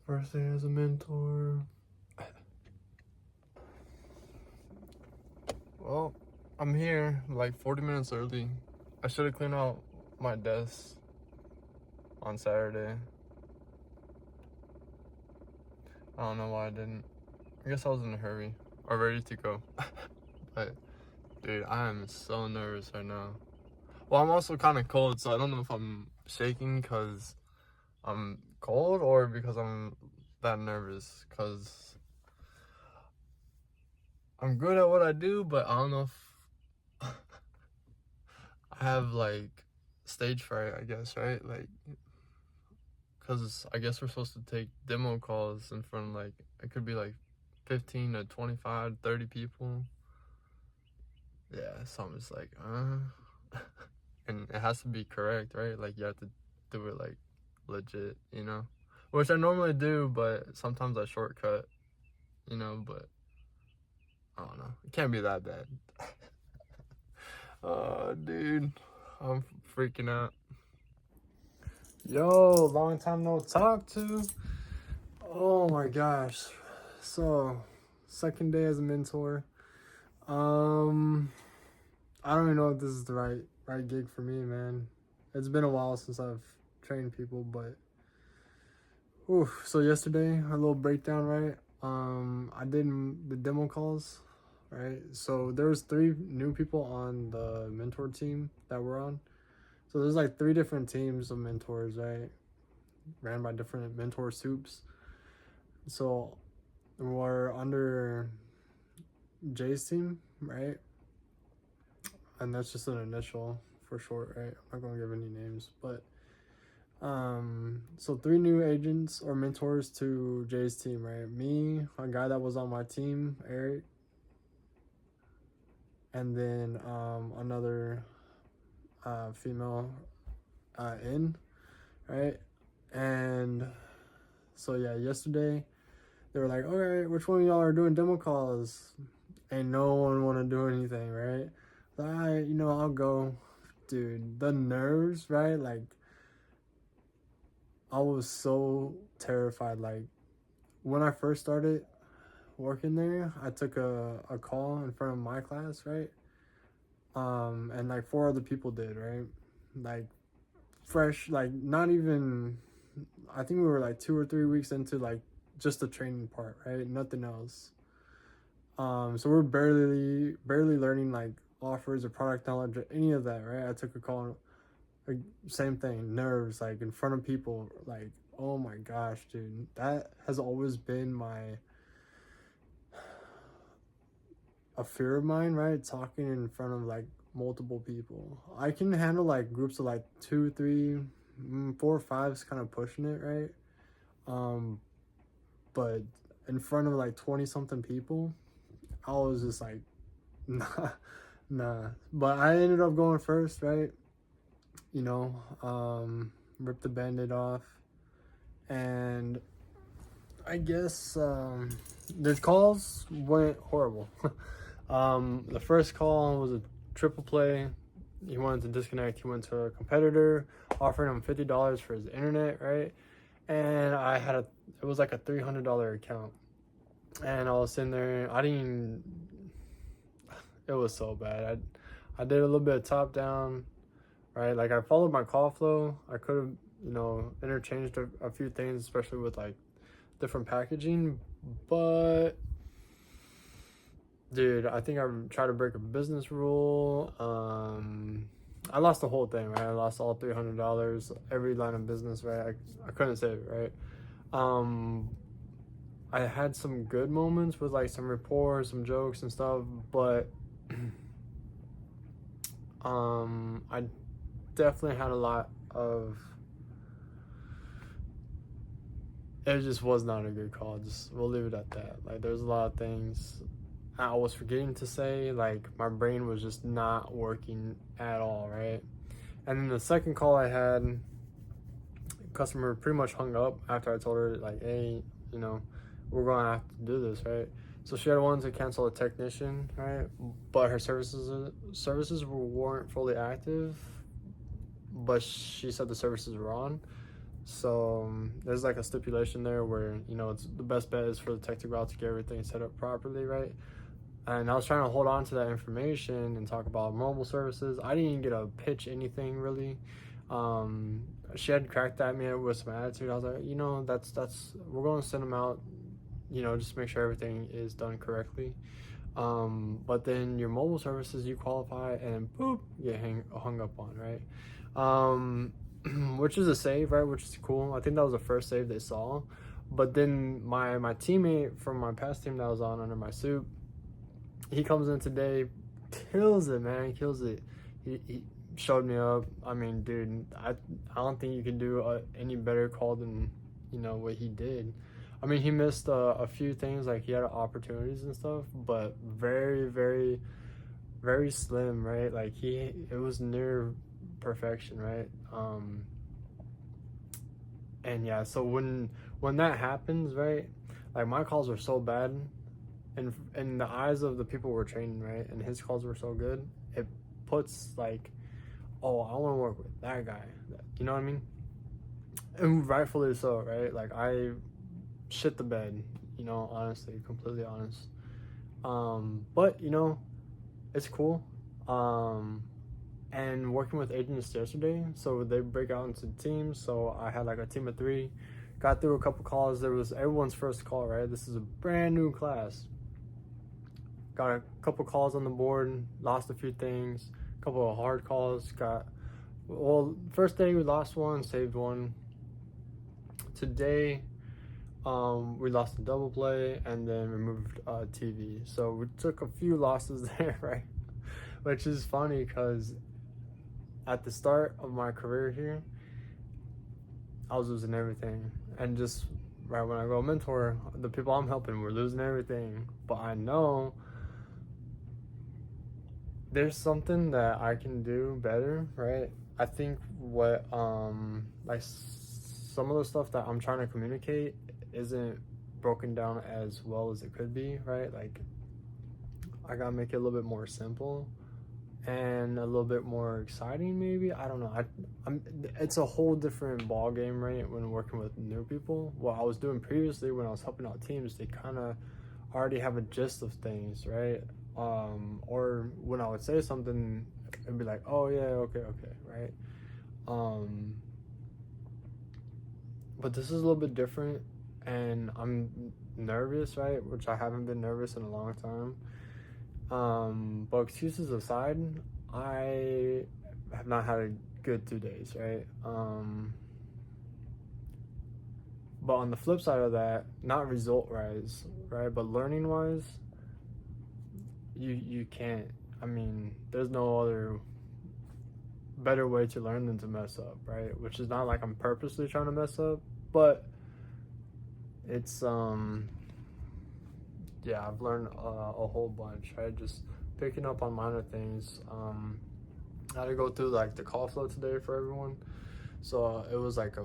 First day as a mentor. Well, I'm here like 40 minutes early. I should have cleaned out my desk on Saturday. I don't know why I didn't. I guess I was in a hurry or ready to go. But dude, I am so nervous right now. Well, I'm also kind of cold, so I don't know if I'm shaking because I'm cold or because I'm that nervous, because I'm good at what I do, but I don't know if I have like stage fright, I guess, right? Like, because I guess we're supposed to take demo calls in front of like, it could be like 15 to 25, 30 people. Yeah, so I'm just like, and it has to be correct, right? Like, you have to do it like legit, you know? Which I normally do, but sometimes I shortcut, you know, but I don't know. It can't be that bad. Dude, I'm freaking out. Yo, long time no talk to. Oh my gosh. So, second day as a mentor. I don't even know if this is the right gig for me, man. It's been a while since I've trained people, but oof. So yesterday, a little breakdown, right? I did the demo calls, right? So there was 3 new people on the mentor team that we're on. So there's like 3 different teams of mentors, right? Ran by different mentor soups. So we're under Jay's team, right? And that's just an initial for short, right? I'm not gonna give any names, but so 3 new agents or mentors to Jay's team, right? Me, a guy that was on my team, Eric, and then another female in, right? And so yeah, yesterday they were like, all right, which one of y'all are doing demo calls? And no one want to do anything, right? All right, I'll go. Dude, the nerves, right? Like, I was so terrified. Like, when I first started working there, I took a call in front of my class, right? And like 4 other people did, right? Like, fresh, like, not even, I think we were like 2 or 3 weeks into like just the training part, right? Nothing else. So we're barely learning like offers or product knowledge or any of that, right? I took a call, like, same thing, nerves, like in front of people, like, oh my gosh, dude, that has always been a fear of mine, right? Talking in front of like multiple people. I can handle like groups of like 2, 3, 4, 5 is kind of pushing it, right? But in front of like 20 something people, I was just like, nah, nah. But I ended up going first, right? Ripped the band-aid off. And I guess the calls went horrible. The first call was a triple play. He wanted to disconnect. He went to a competitor, offering him $50 for his internet, right? And it was like a $300 account. And I was sitting there, it was so bad. I did a little bit of top down, right? Like, I followed my call flow. I could have, interchanged a few things, especially with like different packaging, but dude, I think I tried to break a business rule. I lost the whole thing, right? I lost all $300, every line of business, right? I couldn't save it, right? I had some good moments with like some rapport, some jokes and stuff, but I definitely had a lot of, it just was not a good call. Just, we'll leave it at that. Like, there's a lot of things I was forgetting to say. Like, my brain was just not working at all, right? And then the second call I had, customer pretty much hung up after I told her, like, hey, we're gonna have to do this, right? So she had wanted to cancel a technician, right? But her services weren't fully active, but she said the services were on. So there's like a stipulation there where, you know, it's the best bet is for the tech to go out to get everything set up properly, right? And I was trying to hold on to that information and talk about mobile services. I didn't even get to pitch anything really. She had cracked at me with some attitude. I was like, you know, that's we're going to send them out, you know, just make sure everything is done correctly. But then your mobile services, you qualify and boop, get hung up on, right? Which is a save, right? Which is cool. I think that was the first save they saw. But then my teammate from my past team that I was on under my suit, he comes in today, kills it, man, kills it. He showed me up. I mean, dude, I don't think you can do any better call than, you know, what he did. I mean, he missed a few things, like he had opportunities and stuff, but very, very, very slim, right? Like it was near perfection, right? And yeah, so when that happens, right? Like my calls were so bad, and in the eyes of the people we're training, right? And his calls were so good, it puts like, oh, I want to work with that guy. You know what I mean? And rightfully so, right? Like I shit the bed, you know, honestly, completely honest. But you know, it's cool. And working with agents yesterday, so they break out into teams. So I had like a team of 3, got through a couple calls. There was everyone's first call, right? This is a brand new class. Got a couple calls on the board, lost a few things, a couple of hard calls. First day we lost one, saved one. Today, we lost a double play and then removed TV. So we took a few losses there, right? Which is funny because at the start of my career here, I was losing everything. And just right when I go mentor, the people I'm helping were losing everything. But I know there's something that I can do better, right? I think what like some of the stuff that I'm trying to communicate isn't broken down as well as it could be, right? Like I gotta make it a little bit more simple and a little bit more exciting, maybe. I don't know. It's a whole different ball game, right? When working with new people. What I was doing previously when I was helping out teams, they kind of already have a gist of things, right? Or when I would say something, it'd be like, oh yeah, okay, right? But this is a little bit different, and I'm nervous, right? Which I haven't been nervous in a long time. But excuses aside, I have not had a good 2 days, right? But on the flip side of that, not result wise, right? But learning wise, you can't. I mean, there's no other better way to learn than to mess up, right? Which is not like I'm purposely trying to mess up, but it's yeah, I've learned a whole bunch, right? Just picking up on minor things. I had to go through like the call flow today for everyone, so it was like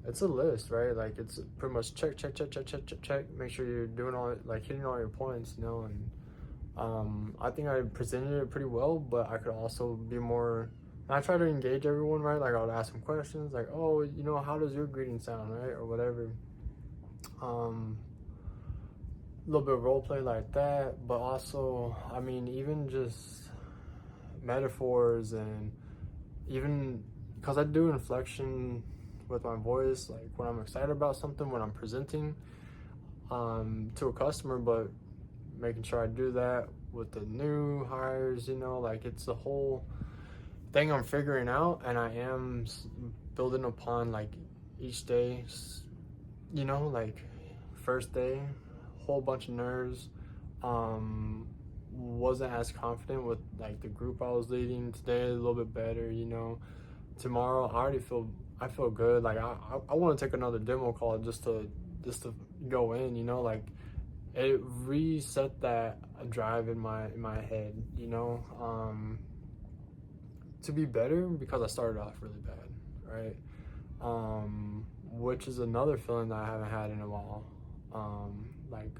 it's a list, right? Like it's pretty much check. Make sure you're doing all, like hitting all your points, you know. And I think I presented it pretty well, but I could also be more. I try to engage everyone, right? Like I would ask them questions, like, oh, you know, how does your greeting sound, right, or whatever. A little bit of role play like that, but also, I mean, even just metaphors, and even because I do inflection with my voice, like when I'm excited about something, when I'm presenting to a customer, but making sure I do that with the new hires, you know, like it's a whole thing I'm figuring out, and I am building upon like each day, you know, like first day, whole bunch of nerves, wasn't as confident with like the group I was leading. Today a little bit better, you know. Tomorrow I feel good. Like I want to take another demo call just to go in, you know. Like it reset that drive in my head, you know, to be better, because I started off really bad, right? Which is another feeling that I haven't had in a while. Like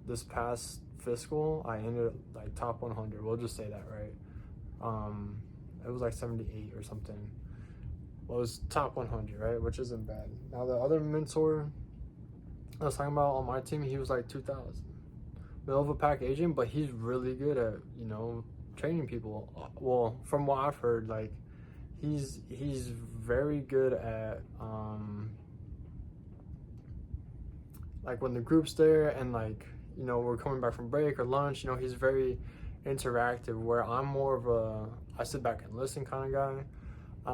this past fiscal, I ended like top 100. We'll just say that, right? It was like 78 or something. was top 100, right? Which isn't bad. Now the other mentor I was talking about on my team, he was like 2,000. Middle of a pack agent, but he's really good at, training people. Well, from what I've heard, like he's very good at like when the group's there and like we're coming back from break or lunch, he's very interactive, where I'm more of a I sit back and listen kind of guy.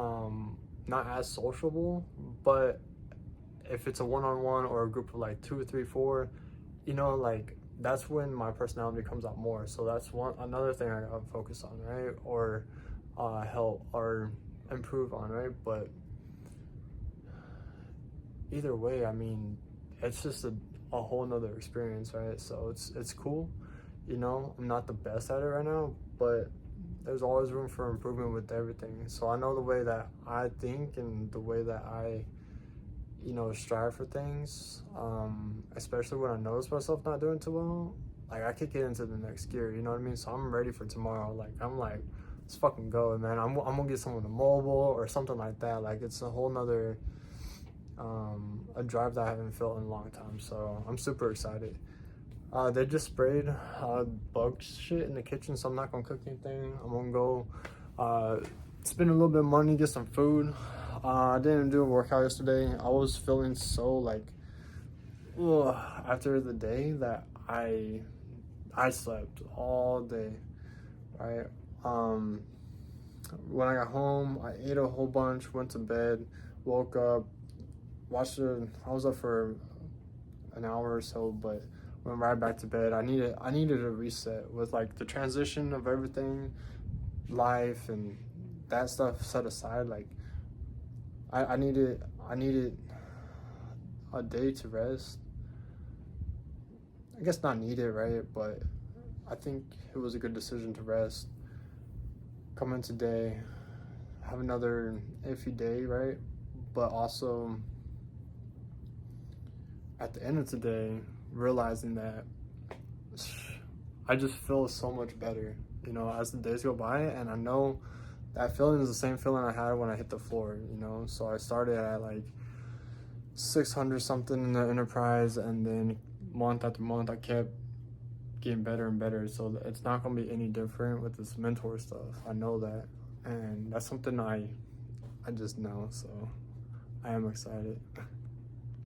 Not as sociable, but if it's a one-on-one or a group of like 2 or 3 4, like that's when my personality comes out more. So that's another thing I gotta focus on, right? Or help or improve on, right? But either way, I mean, it's just a whole nother experience, right? So it's cool. I'm not the best at it right now, but there's always room for improvement with everything. So I know the way that I think and the way that I strive for things, especially when I notice myself not doing too well, like I kick it into the next gear, you know what I mean? So I'm ready for tomorrow. Like I'm like, let's fucking go, man. I'm gonna get someone a mobile or something like that. Like it's a whole nother a drive that I haven't felt in a long time. So I'm super excited. They just sprayed bug shit in the kitchen, so I'm not gonna cook anything. I'm gonna go spend a little bit of money, get some food. I didn't do a workout yesterday. I was feeling so like ugh, after the day that I slept all day, right? When I got home, I ate a whole bunch, went to bed, woke up, I was up for an hour or so, but went right back to bed. I needed a reset with like the transition of everything, life and that stuff set aside. Like I needed a day to rest. I guess not needed, right? But I think it was a good decision to rest. Come in today, have another iffy day, right? But also at the end of today, realizing that I just feel so much better, as the days go by, and I know that feeling is the same feeling I had when I hit the floor, So I started at like 600 something in the enterprise, and then month after month I kept getting better and better. So it's not gonna be any different with this mentor stuff. I know that, and that's something I just know. So I am excited.